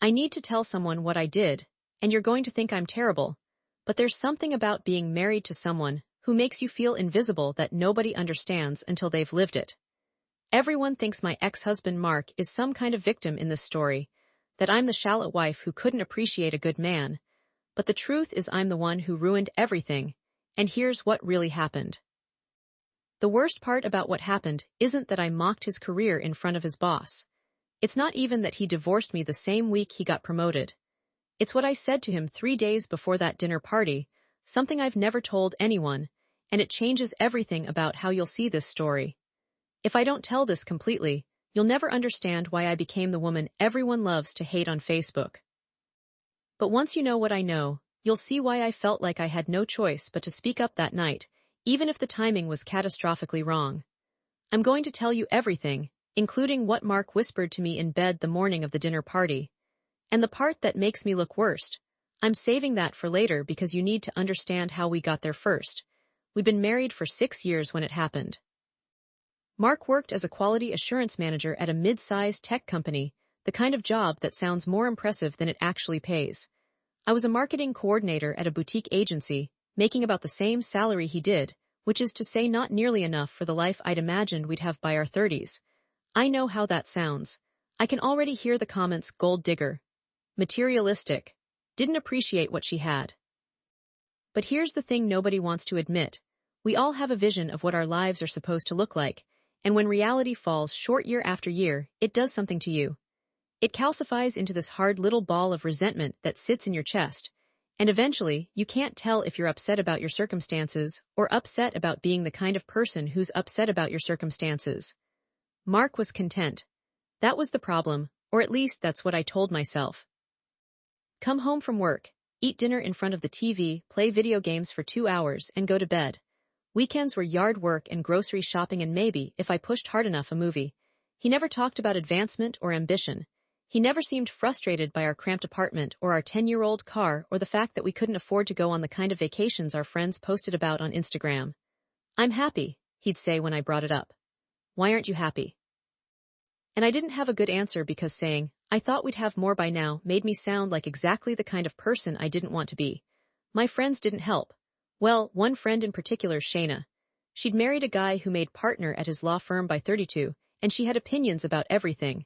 I need to tell someone what I did, and you're going to think I'm terrible, but there's something about being married to someone who makes you feel invisible that nobody understands until they've lived it. Everyone thinks my ex-husband Mark is some kind of victim in this story, that I'm the shallow wife who couldn't appreciate a good man, but the truth is I'm the one who ruined everything, and here's what really happened. The worst part about what happened isn't that I mocked his career in front of his boss. It's not even that he divorced me the same week he got promoted. It's what I said to him 3 days before that dinner party, something I've never told anyone, and it changes everything about how you'll see this story. If I don't tell this completely, you'll never understand why I became the woman everyone loves to hate on Facebook. But once you know what I know, you'll see why I felt like I had no choice but to speak up that night, even if the timing was catastrophically wrong. I'm going to tell you everything, including what Mark whispered to me in bed the morning of the dinner party. And the part that makes me look worst, I'm saving that for later because you need to understand how we got there first. We'd been married for 6 years when it happened. Mark worked as a quality assurance manager at a mid-sized tech company, the kind of job that sounds more impressive than it actually pays. I was a marketing coordinator at a boutique agency, making about the same salary he did, which is to say not nearly enough for the life I'd imagined we'd have by our 30s. I know how that sounds. I can already hear the comments gold digger, materialistic, didn't appreciate what she had. But here's the thing nobody wants to admit. We all have a vision of what our lives are supposed to look like, and when reality falls short year after year, it does something to you. It calcifies into this hard little ball of resentment that sits in your chest, and eventually, you can't tell if you're upset about your circumstances or upset about being the kind of person who's upset about your circumstances. Mark was content. That was the problem, or at least that's what I told myself. Come home from work, eat dinner in front of the TV, play video games for 2 hours, and go to bed. Weekends were yard work and grocery shopping and maybe, if I pushed hard enough, a movie. He never talked about advancement or ambition. He never seemed frustrated by our cramped apartment or our 10-year-old car or the fact that we couldn't afford to go on the kind of vacations our friends posted about on Instagram. I'm happy, he'd say when I brought it up. Why aren't you happy? And I didn't have a good answer because saying, I thought we'd have more by now made me sound like exactly the kind of person I didn't want to be. My friends didn't help. Well, one friend in particular, Shayna. She'd married a guy who made partner at his law firm by 32, and she had opinions about everything.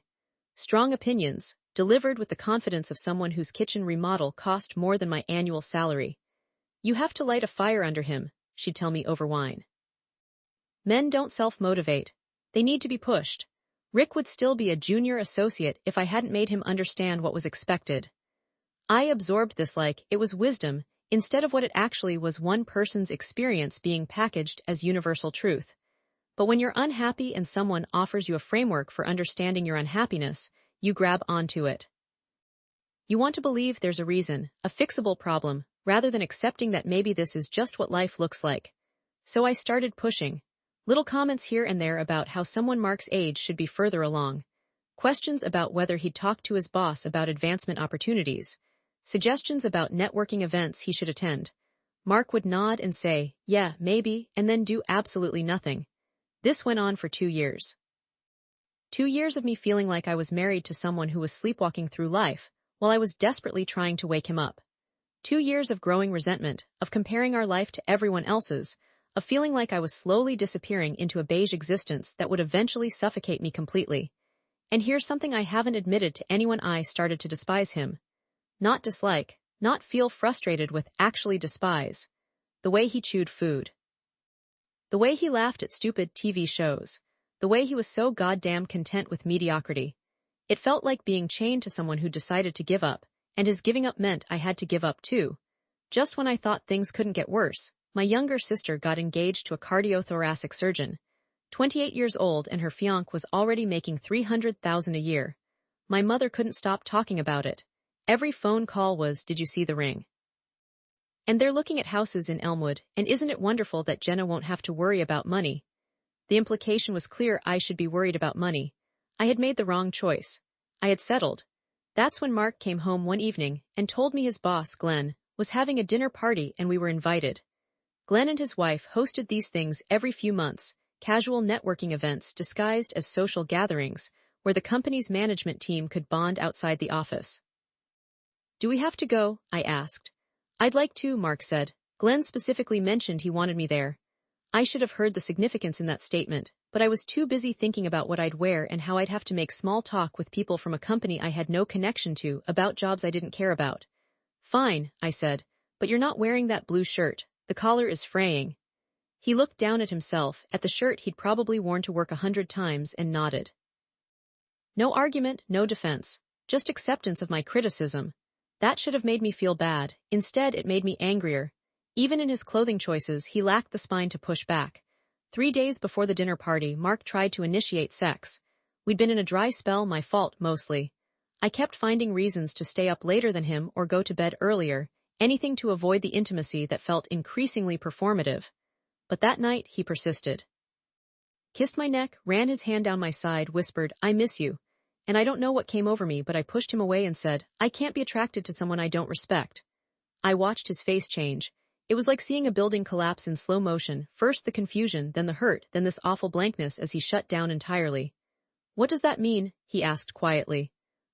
Strong opinions, delivered with the confidence of someone whose kitchen remodel cost more than my annual salary. You have to light a fire under him, she'd tell me over wine. Men don't self-motivate. They need to be pushed. Rick would still be a junior associate if I hadn't made him understand what was expected. I absorbed this like it was wisdom, instead of what it actually was, one person's experience being packaged as universal truth. But when you're unhappy and someone offers you a framework for understanding your unhappiness, you grab onto it. You want to believe there's a reason, a fixable problem, rather than accepting that maybe this is just what life looks like. So I started pushing. Little comments here and there about how someone Mark's age should be further along. Questions about whether he'd talk to his boss about advancement opportunities. Suggestions about networking events he should attend. Mark would nod and say, yeah, maybe, and then do absolutely nothing. This went on for 2 years. 2 years of me feeling like I was married to someone who was sleepwalking through life, while I was desperately trying to wake him up. 2 years of growing resentment, of comparing our life to everyone else's, of feeling like I was slowly disappearing into a beige existence that would eventually suffocate me completely. And here's something I haven't admitted to anyone: I started to despise him. Not dislike, not feel frustrated with, actually despise. The way he chewed food. The way he laughed at stupid TV shows. The way he was so goddamn content with mediocrity. It felt like being chained to someone who decided to give up, and his giving up meant I had to give up too. Just when I thought things couldn't get worse, my younger sister got engaged to a cardiothoracic surgeon. 28 years old, and her fiancé was already making $300,000 a year. My mother couldn't stop talking about it. Every phone call was, did you see the ring? And they're looking at houses in Elmwood, and isn't it wonderful that Jenna won't have to worry about money? The implication was clear: I should be worried about money. I had made the wrong choice. I had settled. That's when Mark came home one evening and told me his boss, Glenn, was having a dinner party and we were invited. Glenn and his wife hosted these things every few months, casual networking events disguised as social gatherings, where the company's management team could bond outside the office. Do we have to go? I asked. I'd like to, Mark said. Glenn specifically mentioned he wanted me there. I should have heard the significance in that statement, but I was too busy thinking about what I'd wear and how I'd have to make small talk with people from a company I had no connection to about jobs I didn't care about. Fine, I said, but you're not wearing that blue shirt. The collar is fraying. He looked down at himself, at the shirt he'd probably worn to work 100 times, and nodded. No argument, no defense. Just acceptance of my criticism. That should have made me feel bad. Instead, it made me angrier. Even in his clothing choices, he lacked the spine to push back. 3 days before the dinner party, Mark tried to initiate sex. We'd been in a dry spell, my fault, mostly. I kept finding reasons to stay up later than him or go to bed earlier, anything to avoid the intimacy that felt increasingly performative. But that night, he persisted. Kissed my neck, ran his hand down my side, whispered, "I miss you." And I don't know what came over me, but I pushed him away and said, "I can't be attracted to someone I don't respect." I watched his face change. It was like seeing a building collapse in slow motion, first the confusion, then the hurt, then this awful blankness as he shut down entirely. "What does that mean?" he asked quietly.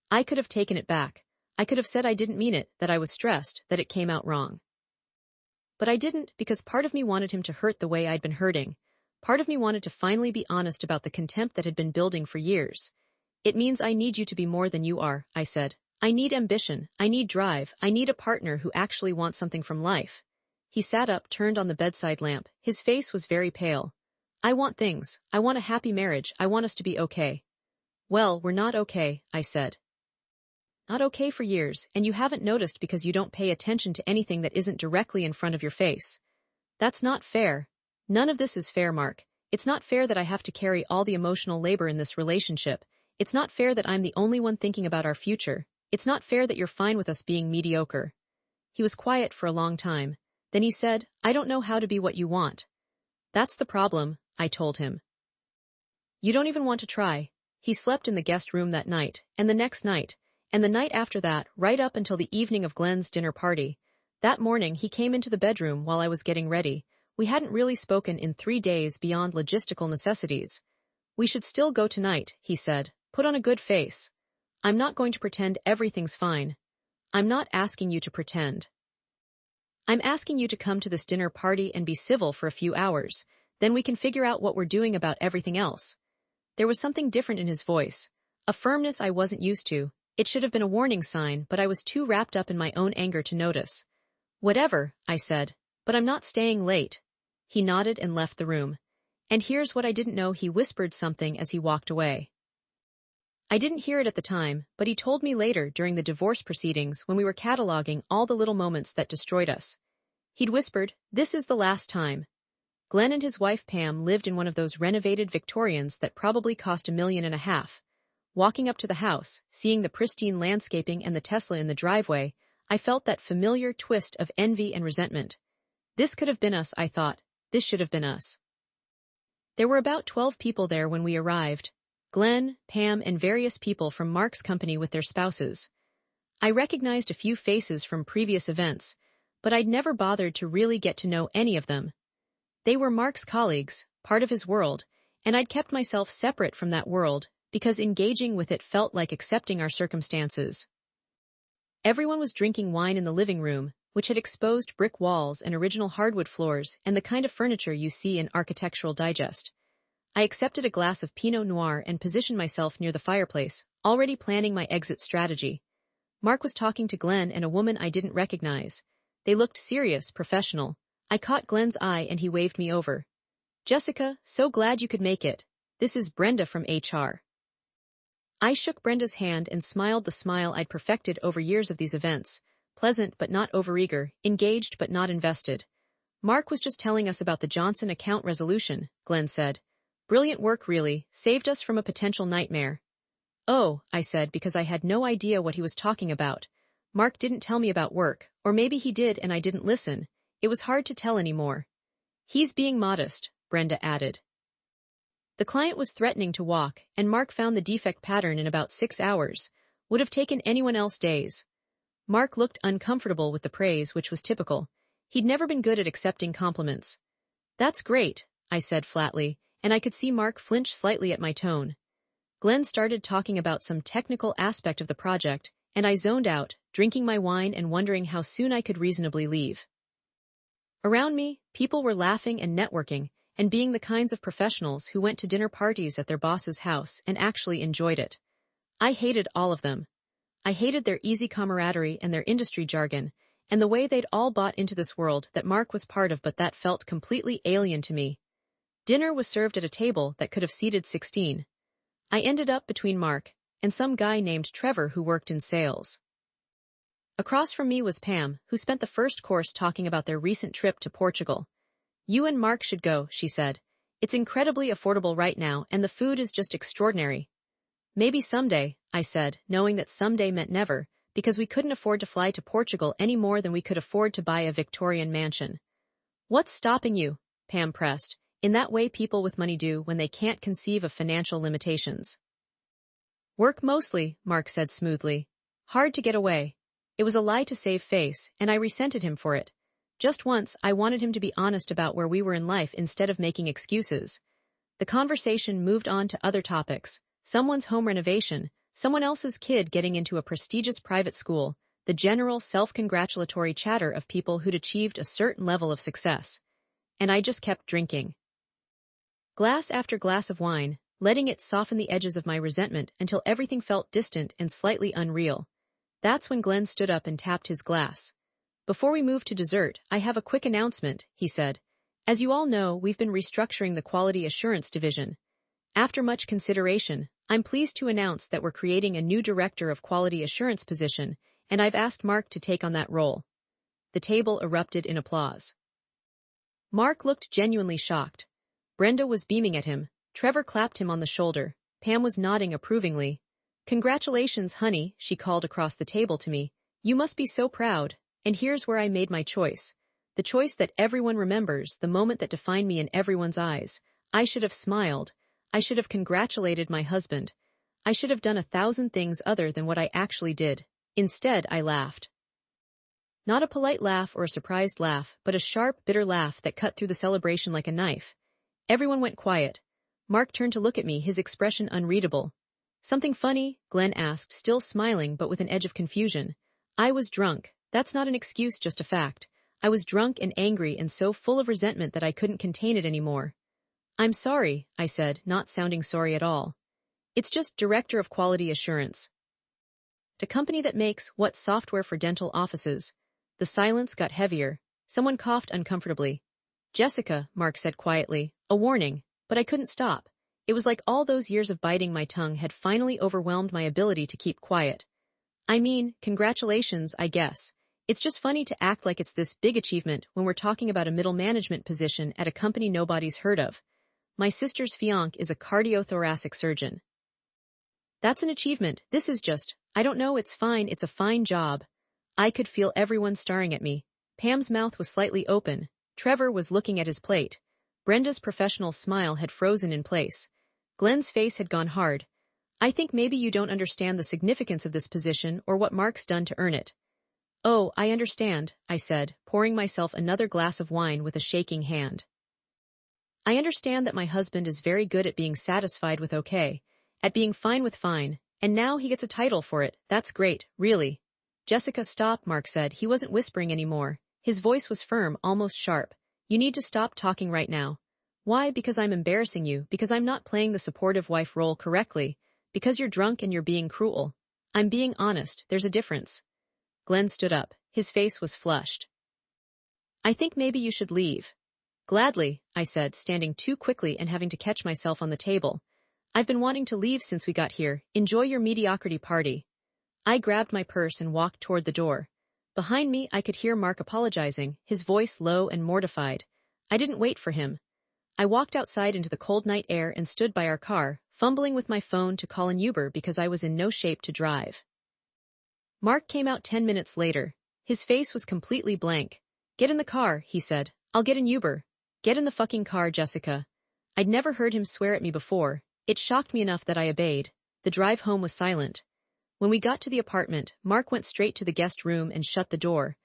I could have taken it back. I could have said I didn't mean it, that I was stressed, that it came out wrong. But I didn't, because part of me wanted him to hurt the way I'd been hurting. Part of me wanted to finally be honest about the contempt that had been building for years. "It means I need you to be more than you are," I said. "I need ambition, I need drive, I need a partner who actually wants something from life." He sat up, turned on the bedside lamp. His face was very pale. "I want things. I want a happy marriage. I want us to be okay." "Well, we're not okay," I said. "Not okay for years, and you haven't noticed because you don't pay attention to anything that isn't directly in front of your face. That's not fair. None of this is fair, Mark. It's not fair that I have to carry all the emotional labor in this relationship. It's not fair that I'm the only one thinking about our future. It's not fair that you're fine with us being mediocre." He was quiet for a long time. Then he said, "I don't know how to be what you want." "That's the problem," I told him. "You don't even want to try." He slept in the guest room that night, and the next night, and the night after that, right up until the evening of Glenn's dinner party. That morning he came into the bedroom while I was getting ready. We hadn't really spoken in 3 days beyond logistical necessities. "We should still go tonight," he said. "Put on a good face. I'm not going to pretend everything's fine. I'm not asking you to pretend. I'm asking you to come to this dinner party and be civil for a few hours. Then we can figure out what we're doing about everything else." There was something different in his voice, a firmness I wasn't used to. It should have been a warning sign, but I was too wrapped up in my own anger to notice. "Whatever," I said, "but I'm not staying late." He nodded and left the room. "And here's what I didn't know," he whispered something as he walked away. I didn't hear it at the time, but he told me later during the divorce proceedings when we were cataloging all the little moments that destroyed us. He'd whispered, "This is the last time." Glenn and his wife Pam lived in one of those renovated Victorians that probably cost $1.5 million. Walking up to the house, seeing the pristine landscaping and the Tesla in the driveway, I felt that familiar twist of envy and resentment. This could have been us, I thought. This should have been us. There were about 12 people there when we arrived. Glenn, Pam, and various people from Mark's company with their spouses. I recognized a few faces from previous events, but I'd never bothered to really get to know any of them. They were Mark's colleagues, part of his world, and I'd kept myself separate from that world because engaging with it felt like accepting our circumstances. Everyone was drinking wine in the living room, which had exposed brick walls and original hardwood floors and the kind of furniture you see in Architectural Digest. I accepted a glass of Pinot Noir and positioned myself near the fireplace, already planning my exit strategy. Mark was talking to Glenn and a woman I didn't recognize. They looked serious, professional. I caught Glenn's eye and he waved me over. "Jessica, so glad you could make it. This is Brenda from HR." I shook Brenda's hand and smiled the smile I'd perfected over years of these events, pleasant but not overeager, engaged but not invested. "Mark was just telling us about the Johnson account resolution," Glenn said. "Brilliant work, really, saved us from a potential nightmare." "Oh," I said because I had no idea what he was talking about. Mark didn't tell me about work, or maybe he did and I didn't listen. It was hard to tell anymore. "He's being modest," Brenda added. The client was threatening to walk, and Mark found the defect pattern in about 6 hours. Would have taken anyone else days. Mark looked uncomfortable with the praise, which was typical. He'd never been good at accepting compliments. "That's great," I said flatly, and I could see Mark flinch slightly at my tone. Glenn started talking about some technical aspect of the project, and I zoned out, drinking my wine and wondering how soon I could reasonably leave. Around me, people were laughing and networking, and being the kinds of professionals who went to dinner parties at their boss's house and actually enjoyed it. I hated all of them. I hated their easy camaraderie and their industry jargon, and the way they'd all bought into this world that Mark was part of but that felt completely alien to me. Dinner was served at a table that could have seated 16. I ended up between Mark and some guy named Trevor who worked in sales. Across from me was Pam, who spent the first course talking about their recent trip to Portugal. "You and Mark should go," she said. "It's incredibly affordable right now and the food is just extraordinary." "Maybe someday," I said, knowing that someday meant never, because we couldn't afford to fly to Portugal any more than we could afford to buy a Victorian mansion. "What's stopping you?" Pam pressed, in that way people with money do when they can't conceive of financial limitations. "Work mostly," Mark said smoothly. "Hard to get away." It was a lie to save face, and I resented him for it. Just once, I wanted him to be honest about where we were in life instead of making excuses. The conversation moved on to other topics: someone's home renovation, someone else's kid getting into a prestigious private school, the general self-congratulatory chatter of people who'd achieved a certain level of success. And I just kept drinking. Glass after glass of wine, letting it soften the edges of my resentment until everything felt distant and slightly unreal. That's when Glenn stood up and tapped his glass. "Before we move to dessert, I have a quick announcement," he said. "As you all know, we've been restructuring the quality assurance division. After much consideration, I'm pleased to announce that we're creating a new director of quality assurance position, and I've asked Mark to take on that role." The table erupted in applause. Mark looked genuinely shocked. Brenda was beaming at him. Trevor clapped him on the shoulder. Pam was nodding approvingly. "Congratulations, honey," she called across the table to me. "You must be so proud. And here's where I made my choice. The choice that everyone remembers, the moment that defined me in everyone's eyes. I should have smiled. I should have congratulated my husband. I should have done 1,000 things other than what I actually did. Instead, I laughed. Not a polite laugh or a surprised laugh, but a sharp, bitter laugh that cut through the celebration like a knife. Everyone went quiet. Mark turned to look at me, his expression unreadable. "Something funny?" Glenn asked, still smiling but with an edge of confusion. "I was drunk. That's not an excuse, just a fact. I was drunk and angry and so full of resentment that I couldn't contain it anymore." "I'm sorry," I said, not sounding sorry at all. "It's just Director of Quality Assurance. A company that makes what software for dental offices." The silence got heavier. Someone coughed uncomfortably. "Jessica," Mark said quietly, a warning, but I couldn't stop. It was like all those years of biting my tongue had finally overwhelmed my ability to keep quiet. "I mean, congratulations, I guess. It's just funny to act like it's this big achievement when we're talking about a middle management position at a company nobody's heard of. My sister's fiancé is a cardiothoracic surgeon." "That's an achievement. This is just, I don't know, it's fine, it's a fine job." I could feel everyone staring at me. Pam's mouth was slightly open. Trevor was looking at his plate. Brenda's professional smile had frozen in place. Glenn's face had gone hard. "I think maybe you don't understand the significance of this position or what Mark's done to earn it." "Oh, I understand," I said, pouring myself another glass of wine with a shaking hand. "I understand that my husband is very good at being satisfied with okay, at being fine with fine, and now he gets a title for it. That's great, really." "Jessica, stop," Mark said. He wasn't whispering anymore. His voice was firm, almost sharp. "You need to stop talking right now." "Why? Because I'm embarrassing you, because I'm not playing the supportive wife role correctly, because you're drunk and you're being cruel. I'm being honest, there's a difference." Glenn stood up. His face was flushed. "I think maybe you should leave." "Gladly," I said, standing too quickly and having to catch myself on the table. "I've been wanting to leave since we got here. Enjoy your mediocrity party." I grabbed my purse and walked toward the door. Behind me, I could hear Mark apologizing, his voice low and mortified. I didn't wait for him. I walked outside into the cold night air and stood by our car, fumbling with my phone to call an Uber because I was in no shape to drive. Mark came out 10 minutes later. His face was completely blank. "Get in the car," he said. "I'll get an Uber." "Get in the fucking car, Jessica." I'd never heard him swear at me before. It shocked me enough that I obeyed. The drive home was silent. When we got to the apartment, Mark went straight to the guest room and shut the door.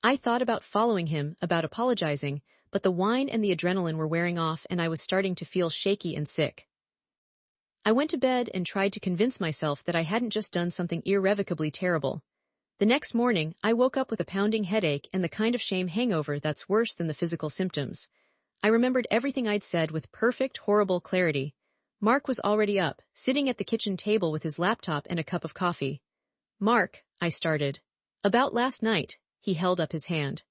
I thought about following him, about apologizing, but the wine and the adrenaline were wearing off and I was starting to feel shaky and sick. I went to bed and tried to convince myself that I hadn't just done something irrevocably terrible. The next morning, I woke up with a pounding headache and the kind of shame hangover that's worse than the physical symptoms. I remembered everything I'd said with perfect, horrible clarity. Mark was already up, sitting at the kitchen table with his laptop and a cup of coffee. "Mark," I started. "About last night," he held up his hand.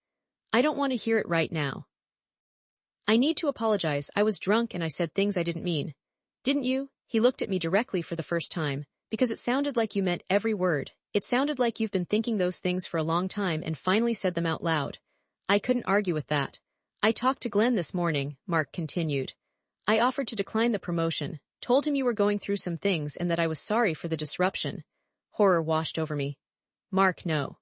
"I don't want to hear it right now. I need to apologize. I was drunk and I said things I didn't mean." "Didn't you?" He looked at me directly for the first time, "because it sounded like you meant every word. It sounded like you've been thinking those things for a long time and finally said them out loud." I couldn't argue with that. "I talked to Glenn this morning," Mark continued. "I offered to decline the promotion, told him you were going through some things and that I was sorry for the disruption." Horror washed over me. "Mark, no.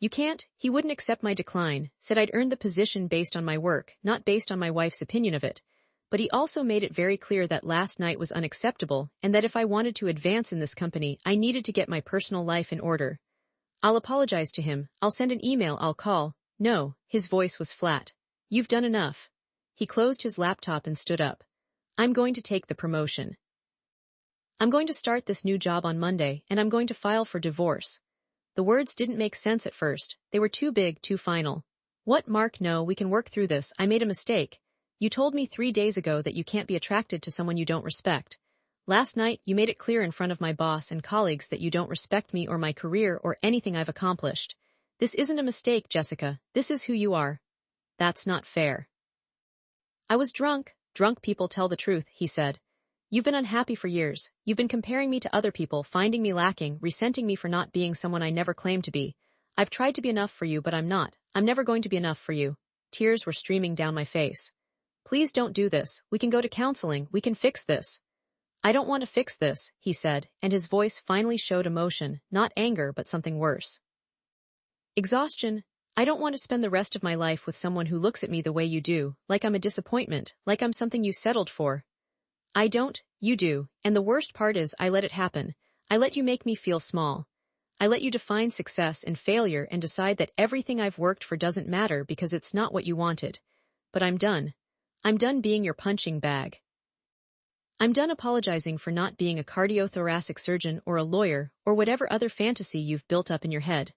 You can't." He wouldn't accept my decline, said I'd earned the position based on my work, not based on my wife's opinion of it. But he also made it very clear that last night was unacceptable and that if I wanted to advance in this company, I needed to get my personal life in order. "I'll apologize to him, I'll send an email, I'll call." "No," his voice was flat. "You've done enough." He closed his laptop and stood up. "I'm going to take the promotion. I'm going to start this new job on Monday, and I'm going to file for divorce." The words didn't make sense at first. They were too big, too final. "What, Mark? No, we can work through this. I made a mistake. You told me 3 days ago that you can't be attracted to someone you don't respect. Last night, you made it clear in front of my boss and colleagues that you don't respect me or my career or anything I've accomplished. This isn't a mistake, Jessica. This is who you are." "That's not fair." "I was drunk. Drunk people tell the truth," he said. "You've been unhappy for years. You've been comparing me to other people, finding me lacking, resenting me for not being someone I never claimed to be. I've tried to be enough for you, but I'm not. I'm never going to be enough for you." Tears were streaming down my face. "Please don't do this. We can go to counseling. We can fix this." "I don't want to fix this," he said, and his voice finally showed emotion, not anger but something worse. "Exhaustion. I don't want to spend the rest of my life with someone who looks at me the way you do, like I'm a disappointment, like I'm something you settled for." "I don't, you do, and the worst part is I let it happen. I let you make me feel small. I let you define success and failure and decide that everything I've worked for doesn't matter because it's not what you wanted. But I'm done. I'm done being your punching bag. I'm done apologizing for not being a cardiothoracic surgeon or a lawyer or whatever other fantasy you've built up in your head."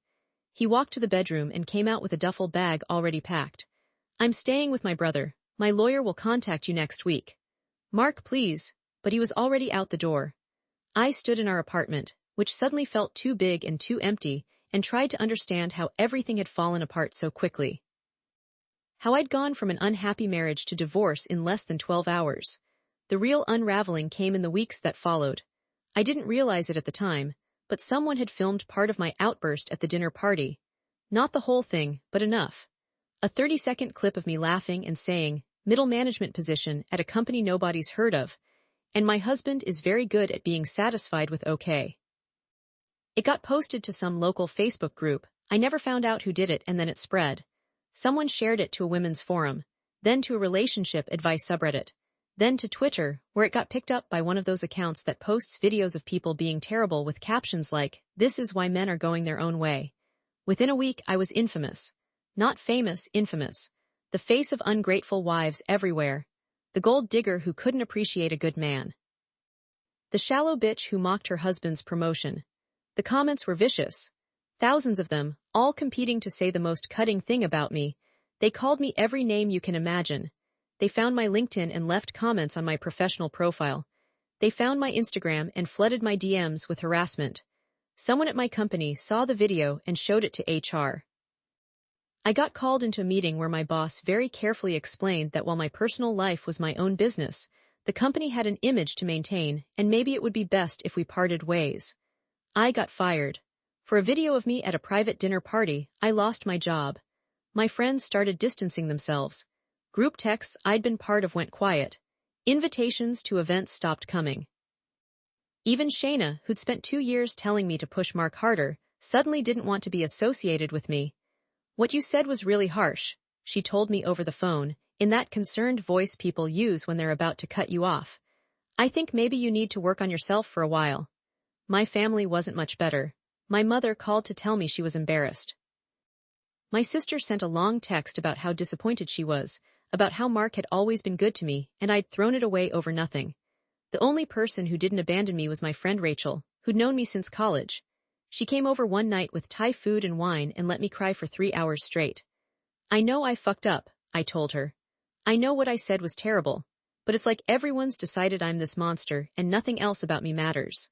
He walked to the bedroom and came out with a duffel bag already packed. "I'm staying with my brother. My lawyer will contact you next week." "Mark, please." But he was already out the door. I stood in our apartment, which suddenly felt too big and too empty, and tried to understand how everything had fallen apart so quickly. How I'd gone from an unhappy marriage to divorce in less than 12 hours. The real unraveling came in the weeks that followed. I didn't realize it at the time, but someone had filmed part of my outburst at the dinner party. Not the whole thing, but enough. A 30-second clip of me laughing and saying, "Middle management position at a company nobody's heard of, and my husband is very good at being satisfied with okay." It got posted to some local Facebook group. I never found out who did it, and then it spread. Someone shared it to a women's forum, then to a relationship advice subreddit, then to Twitter, where it got picked up by one of those accounts that posts videos of people being terrible with captions like, "This is why men are going their own way." Within a week, I was infamous. Not famous, infamous. The face of ungrateful wives everywhere. The gold digger who couldn't appreciate a good man. The shallow bitch who mocked her husband's promotion. The comments were vicious. Thousands of them, all competing to say the most cutting thing about me. They called me every name you can imagine. They found my LinkedIn and left comments on my professional profile. They found my Instagram and flooded my DMs with harassment. Someone at my company saw the video and showed it to HR. I got called into a meeting where my boss very carefully explained that while my personal life was my own business, the company had an image to maintain, and maybe it would be best if we parted ways. I got fired. For a video of me at a private dinner party, I lost my job. My friends started distancing themselves. Group texts I'd been part of went quiet. Invitations to events stopped coming. Even Shayna, who'd spent 2 years telling me to push Mark harder, suddenly didn't want to be associated with me. "What you said was really harsh," she told me over the phone, in that concerned voice people use when they're about to cut you off. "I think maybe you need to work on yourself for a while." My family wasn't much better. My mother called to tell me she was embarrassed. My sister sent a long text about how disappointed she was, about how Mark had always been good to me, and I'd thrown it away over nothing. The only person who didn't abandon me was my friend Rachel, who'd known me since college. She came over one night with Thai food and wine and let me cry for 3 hours straight. I know I fucked up, I told her. I know what I said was terrible, but it's like everyone's decided I'm this monster and nothing else about me matters.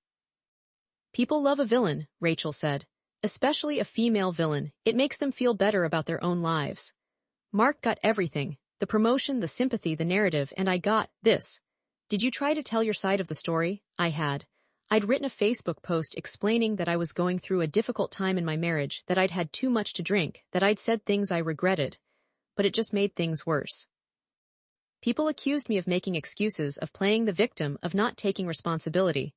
People love a villain, Rachel said. Especially a female villain, it makes them feel better about their own lives. Mark got everything, the promotion, the sympathy, the narrative, and I got this. Did you try to tell your side of the story? I had. I'd written a Facebook post explaining that I was going through a difficult time in my marriage, that I'd had too much to drink, that I'd said things I regretted. But it just made things worse. People accused me of making excuses, of playing the victim, of not taking responsibility.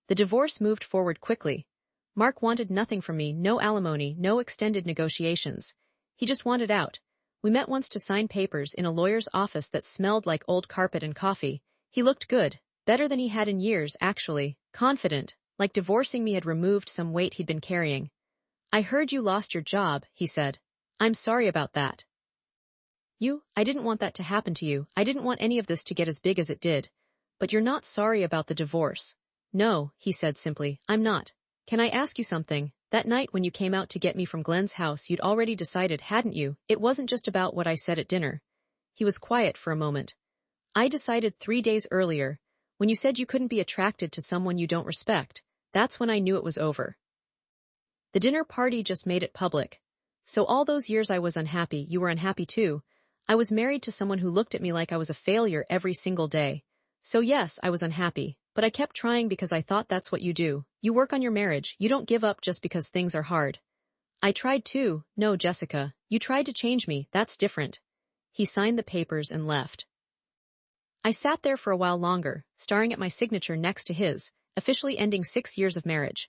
The divorce moved forward quickly. Mark wanted nothing from me, no alimony, no extended negotiations. He just wanted out. We met once to sign papers in a lawyer's office that smelled like old carpet and coffee. He looked good, better than he had in years, actually, confident, like divorcing me had removed some weight he'd been carrying. I heard you lost your job, he said. I'm sorry about that. I didn't want that to happen to you. I didn't want any of this to get as big as it did. But you're not sorry about the divorce. No, he said simply, I'm not. Can I ask you something? That night when you came out to get me from Glenn's house, you'd already decided, hadn't you? It wasn't just about what I said at dinner. He was quiet for a moment. I decided 3 days earlier, when you said you couldn't be attracted to someone you don't respect. That's when I knew it was over. The dinner party just made it public. So all those years I was unhappy, you were unhappy too. I was married to someone who looked at me like I was a failure every single day. So yes, I was unhappy, but I kept trying because I thought that's what you do. You work on your marriage, you don't give up just because things are hard. I tried too. No, Jessica, you tried to change me, that's different. He signed the papers and left. I sat there for a while longer, staring at my signature next to his, officially ending 6 years of marriage.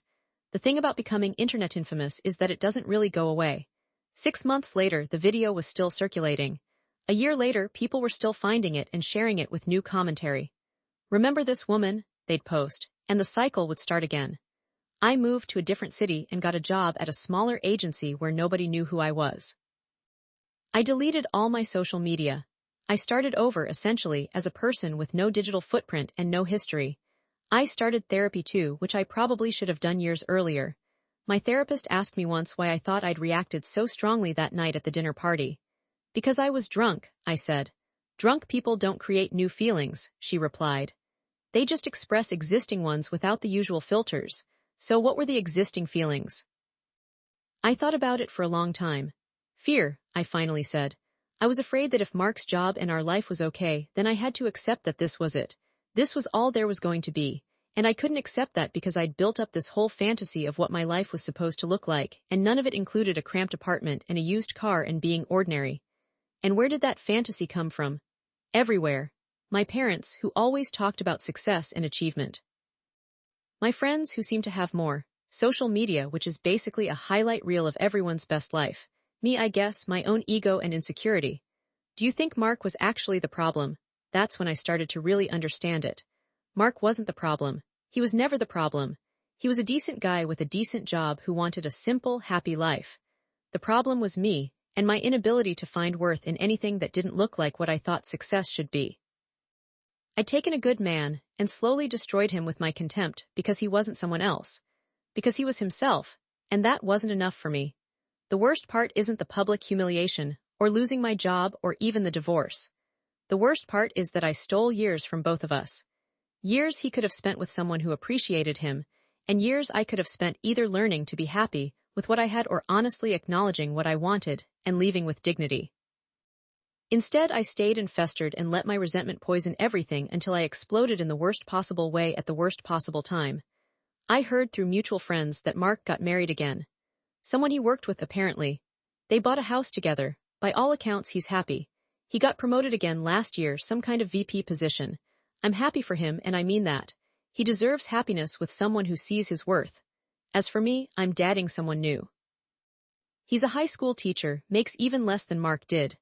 The thing about becoming internet infamous is that it doesn't really go away. 6 months later, the video was still circulating. A year later, people were still finding it and sharing it with new commentary. Remember this woman? They'd post, and the cycle would start again. I moved to a different city and got a job at a smaller agency where nobody knew who I was. I deleted all my social media. I started over essentially as a person with no digital footprint and no history. I started therapy too, which I probably should have done years earlier. My therapist asked me once why I thought I'd reacted so strongly that night at the dinner party. Because I was drunk, I said. Drunk people don't create new feelings, she replied. They just express existing ones without the usual filters. So what were the existing feelings? I thought about it for a long time. Fear, I finally said. I was afraid that if Mark's job and our life was okay, then I had to accept that this was it. This was all there was going to be. And I couldn't accept that because I'd built up this whole fantasy of what my life was supposed to look like, and none of it included a cramped apartment and a used car and being ordinary. And where did that fantasy come from? Everywhere. My parents, who always talked about success and achievement. My friends, who seemed to have more. Social media, which is basically a highlight reel of everyone's best life. Me, I guess, my own ego and insecurity. Do you think Mark was actually the problem? That's when I started to really understand it. Mark wasn't the problem. He was never the problem. He was a decent guy with a decent job who wanted a simple, happy life. The problem was me, and my inability to find worth in anything that didn't look like what I thought success should be. I'd taken a good man, and slowly destroyed him with my contempt because he wasn't someone else. Because he was himself, and that wasn't enough for me. The worst part isn't the public humiliation, or losing my job, or even the divorce. The worst part is that I stole years from both of us. Years he could have spent with someone who appreciated him, and years I could have spent either learning to be happy with what I had or honestly acknowledging what I wanted and leaving with dignity. Instead, I stayed and festered and let my resentment poison everything until I exploded in the worst possible way at the worst possible time. I heard through mutual friends that Mark got married again. Someone he worked with, apparently. They bought a house together. By all accounts, he's happy. He got promoted again last year, some kind of VP position. I'm happy for him, and I mean that. He deserves happiness with someone who sees his worth. As for me, I'm dating someone new. He's a high school teacher, makes even less than Mark did.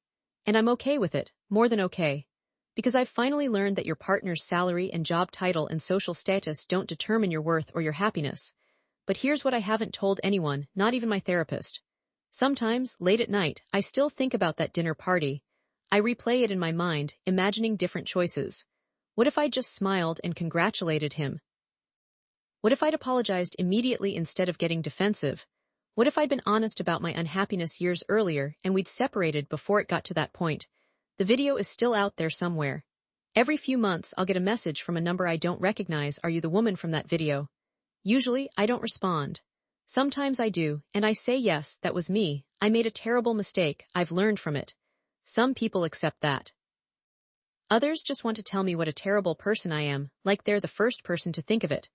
And I'm okay with it, more than okay. Because I've finally learned that your partner's salary and job title and social status don't determine your worth or your happiness. But here's what I haven't told anyone, not even my therapist. Sometimes, late at night, I still think about that dinner party. I replay it in my mind, imagining different choices. What if I just smiled and congratulated him? What if I'd apologized immediately instead of getting defensive? What if I'd been honest about my unhappiness years earlier and we'd separated before it got to that point? The video is still out there somewhere. Every few months, I'll get a message from a number I don't recognize. Are you the woman from that video? Usually, I don't respond. Sometimes I do, and I say yes, that was me. I made a terrible mistake. I've learned from it. Some people accept that. Others just want to tell me what a terrible person I am, like they're the first person to think of it.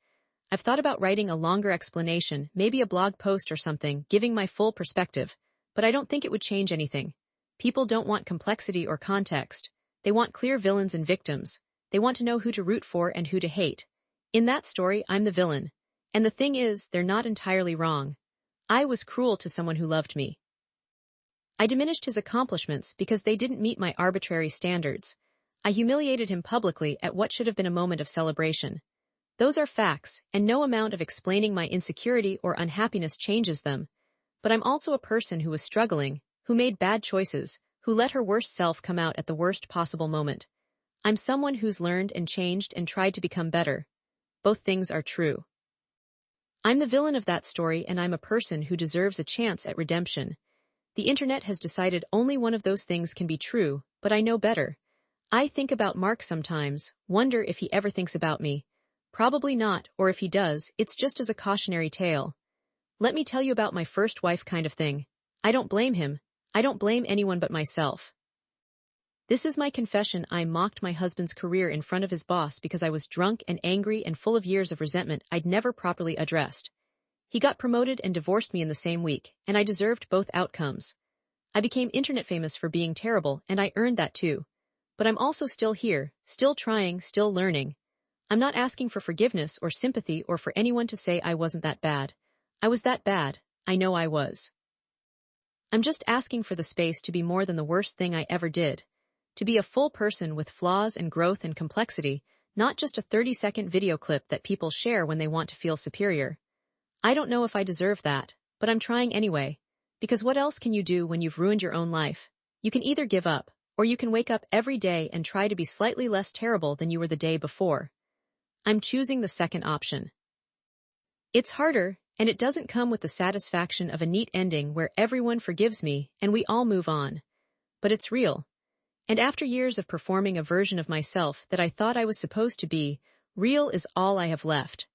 I've thought about writing a longer explanation, maybe a blog post or something, giving my full perspective, but I don't think it would change anything. People don't want complexity or context. They want clear villains and victims. They want to know who to root for and who to hate. In that story, I'm the villain. And the thing is, they're not entirely wrong. I was cruel to someone who loved me. I diminished his accomplishments because they didn't meet my arbitrary standards. I humiliated him publicly at what should have been a moment of celebration. Those are facts, and no amount of explaining my insecurity or unhappiness changes them. But I'm also a person who was struggling, who made bad choices, who let her worst self come out at the worst possible moment. I'm someone who's learned and changed and tried to become better. Both things are true. I'm the villain of that story, and I'm a person who deserves a chance at redemption. The internet has decided only one of those things can be true, but I know better. I think about Mark sometimes, wonder if he ever thinks about me. Probably not, or if he does, it's just as a cautionary tale. Let me tell you about my first wife kind of thing. I don't blame him. I don't blame anyone but myself. This is my confession. I mocked my husband's career in front of his boss because I was drunk and angry and full of years of resentment I'd never properly addressed. He got promoted and divorced me in the same week, and I deserved both outcomes. I became internet famous for being terrible, and I earned that too. But I'm also still here, still trying, still learning. I'm not asking for forgiveness or sympathy or for anyone to say I wasn't that bad. I was that bad. I know I was. I'm just asking for the space to be more than the worst thing I ever did. To be a full person with flaws and growth and complexity, not just a 30-second video clip that people share when they want to feel superior. I don't know if I deserve that, but I'm trying anyway. Because what else can you do when you've ruined your own life? You can either give up, or you can wake up every day and try to be slightly less terrible than you were the day before. I'm choosing the second option. It's harder, and it doesn't come with the satisfaction of a neat ending where everyone forgives me and we all move on. But it's real. And after years of performing a version of myself that I thought I was supposed to be, real is all I have left.